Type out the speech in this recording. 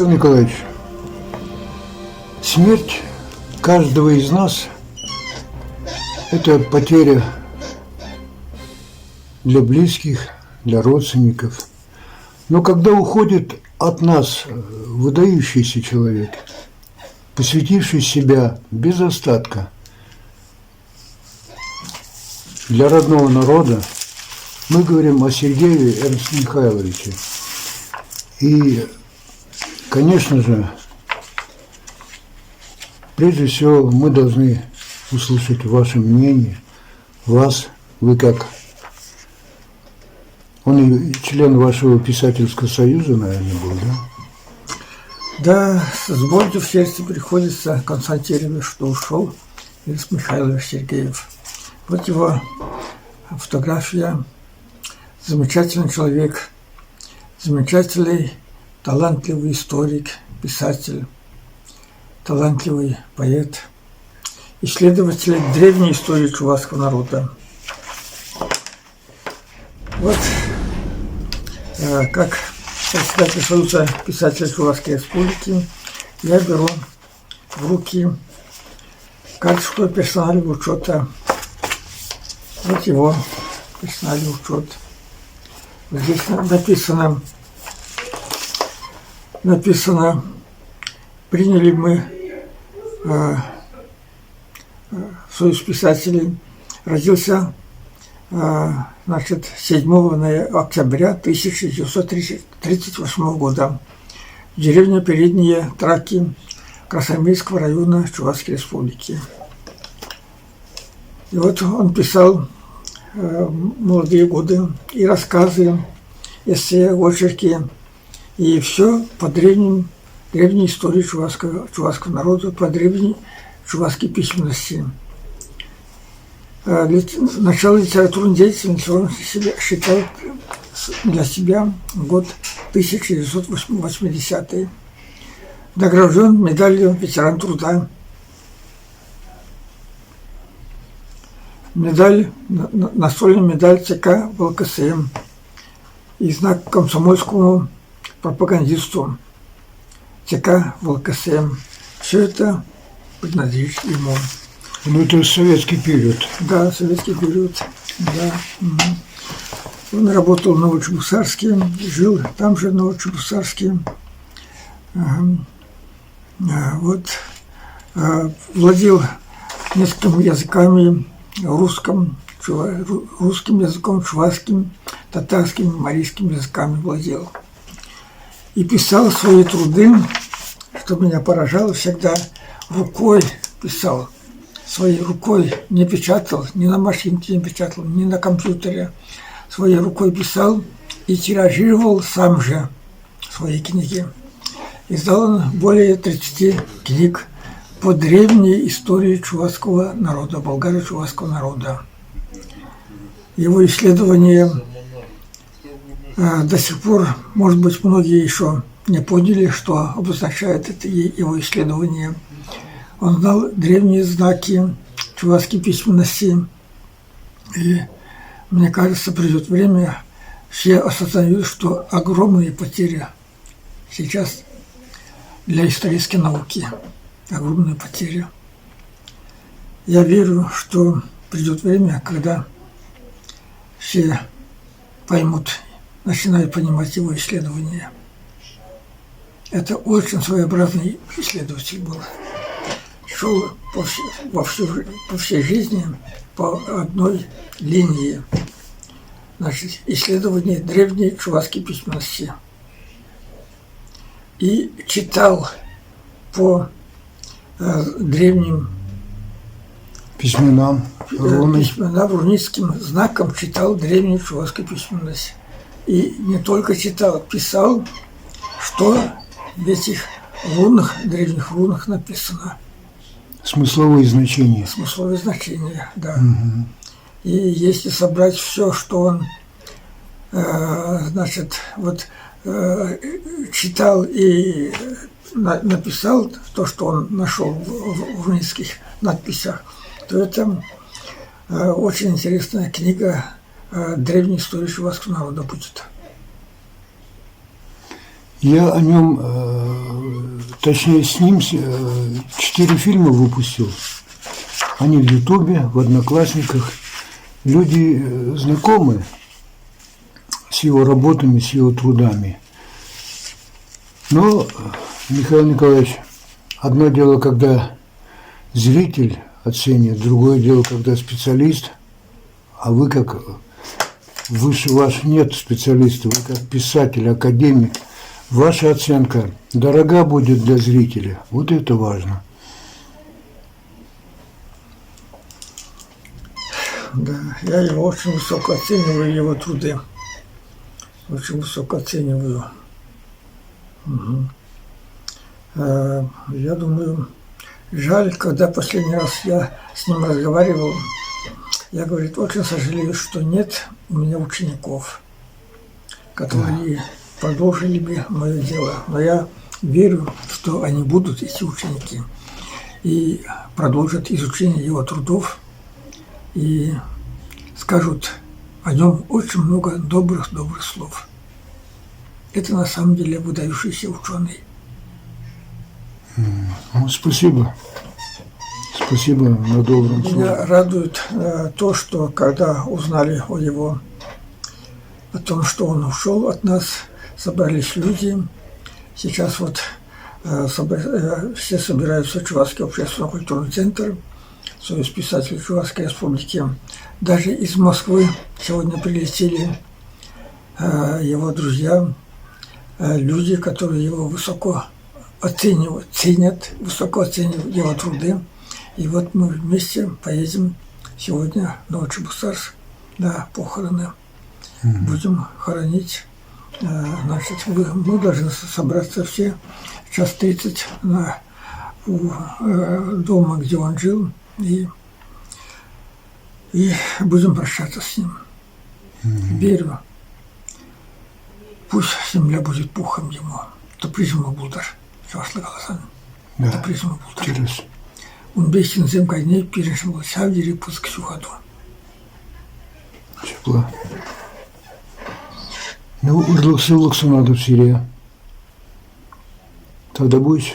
Михаил Николаевич, смерть каждого из нас – это потеря для близких, для родственников. Но когда уходит от нас выдающийся человек, посвятивший себя без остатка для родного народа, мы говорим о Сергее Эрнсте Михайловиче. И, конечно же, прежде всего мы должны услышать ваше мнение, вас, вы как, он и член вашего писательского союза, наверное, был, да? Да, с болью в сердце приходится констатировать, что ушел Эрнст Михайлович Сергеев. Вот его фотография. Замечательный человек, замечательный, талантливый историк, писатель, талантливый поэт, исследователь древней истории чувашского народа. Вот как председатель Союза писателей Чувашской Республики я беру в руки карточку персонального учета. Вот его персональный учет. Здесь написано, приняли мы Союз писателей, родился 7 октября 1938 года в деревне Передние Траки Красноармейского района Чувашской Республики. И вот он писал молодые годы и рассказы, эссе, очерки, и все по древней истории чувашского народа, по древней чувашской письменности. Начало литературной деятельности он считал для себя год 1980. Награжден медалью ветеран труда. Настольная медаль ЦК ВЛКСМ и знак комсомольскому пропагандисту ЦК ВЛКСМ. Все это принадлежит ему. Ну, это советский период. Да, советский период. Да. Он работал в Новочебоксарске, жил там же в Новочебоксарске. Вот. Владел несколькими языками: русским языком, чувашским, татарским, марийским языками владел. И писал свои труды, что меня поражало, всегда рукой писал. Своей рукой не печатал, ни на машинке не печатал, ни на компьютере. Своей рукой писал и тиражировал сам же свои книги. Издал он более 30 книг по древней истории чувашского народа, болгаро-чувашского народа. Его исследования до сих пор, может быть, многие еще не поняли, что обозначает это его исследование. Он знал древние знаки чувашской письменности. И, мне кажется, придет время, все осознают, что огромные потери сейчас для исторической науки. Огромные потери. Я верю, что придет время, когда все поймут, начинают понимать его исследования. Это очень своеобразный исследователь был. Шел по всей жизни по одной линии. Значит, исследование древней чувашской письменности. И читал по древним письменам, руническим знакам, читал древнюю чувашскую письменность. И не только читал, писал, что в этих древних рунах написано. Смысловые значения. Смысловые значения, да. Угу. И если собрать все, что он, читал и написал, то, что он нашел в рунических надписях, то это очень интересная книга древней истории чувашского народа будет. Я о нем точнее, с ним 4 фильма выпустил. Они в Ютубе, в Одноклассниках. Люди знакомы с его работами, с его трудами. Но, Михаил Николаевич, одно дело, когда зритель оценит, другое дело, когда специалист, а вы как выше вас нет специалиста, вы как писатель, академик, ваша оценка дорога будет для зрителя. Вот это важно. Да, я его очень высоко оцениваю, его труды. Очень высоко оцениваю. Я думаю, жаль, когда последний раз я с ним разговаривал, я, говорит, очень сожалею, что нет у меня учеников, которые продолжили бы мое дело. Но я верю, что они будут, эти ученики, и продолжат изучение его трудов, и скажут о нем очень много добрых слов. Это на самом деле выдающийся ученый. Ну, спасибо. Спасибо на добром слове. Меня радует то, что когда узнали о том, что он ушел от нас, собрались люди. Сейчас вот все собираются в Чувашский общественно-культурный центр, Союз писателей Чувашской Республики. Даже из Москвы сегодня прилетели его друзья, люди, которые его высоко ценят, высоко оценивают его труды. И вот мы вместе поедем сегодня в Новочебоксарск на похороны. Будем хоронить. Значит, мы должны собраться все в 1:30 у дома, где он жил, и будем прощаться с ним. Верю. Пусть земля будет пухом ему. Топризма булдар. Чувашlı қаласан. Топризма булдар. 15 земка не перешел савдери пуск сухаду. Тепло. Ну, ырлық сыйлық сынады в Сирии. Тогда будешь?